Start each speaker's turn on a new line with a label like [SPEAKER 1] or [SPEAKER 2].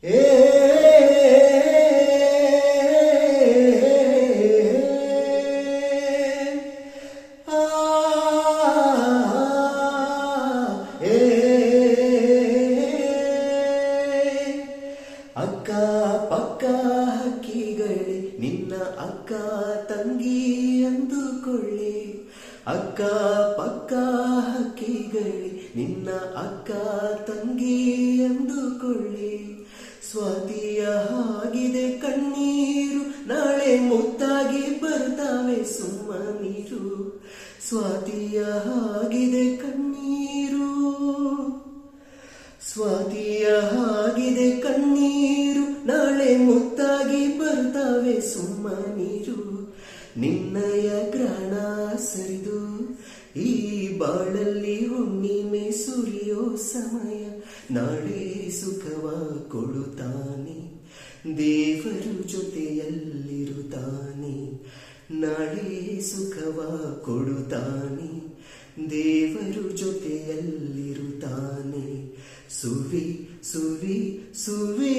[SPEAKER 1] ಏ ಆ ಏ ಅಕ್ಕ ಪಕ್ಕ ಹಕ್ಕಿಗಳೇ ನಿನ್ನ ಅಕ್ಕ ತಂಗಿ ಅಂದುಕೊಳ್ಳಿ. ಅಕ್ಕ ಪಕ್ಕ ಹಕ್ಕಿಗಳೇ ನಿನ್ನ ಅಕ್ಕ ತಂಗಿ ಅಂದುಕೊಳ್ಳಿ. ಸ್ವಾತಿಯ ಹಾಗಿದೆ ಕಣ್ಣೀರು, ನಾಳೆ ಮುತ್ತಾಗಿ ಬರ್ತಾವೆ ಸುಮ್ಮನಿರು. ಸ್ವಾತಿಯ ಹಾಗಿದೆ ಕಣ್ಣೀರು, ಸ್ವಾತಿಯ ಹಾಗಿದೆ ಕಣ್ಣೀರು, ನಾಳೆ ಮುತ್ತಾಗಿ ಬರ್ತಾವೆ ಸುಮ್ಮನಿರು. ನಿನ್ನಯ ಗ್ರಹಣ ಸರಿದು ಈ ಬಾಳಲ್ಲಿ ಹುಣ್ಣಿಮೆ ಸುರಿಯೋ ಸಮಯ. ನಾಳೆ ಸುಖವ ಕೊಡುತ್ತಾನೆ, ದೇವರು ಜೊತೆಯಲ್ಲಿರುತ್ತಾನೆ. ನಾಳೆ ಸುಖವ ಕೊಡುತ್ತಾನೆ, ದೇವರು ಜೊತೆಯಲ್ಲಿರುತ್ತಾನೆ. ಸುವಿ ಸುವಿ ಸುವಿ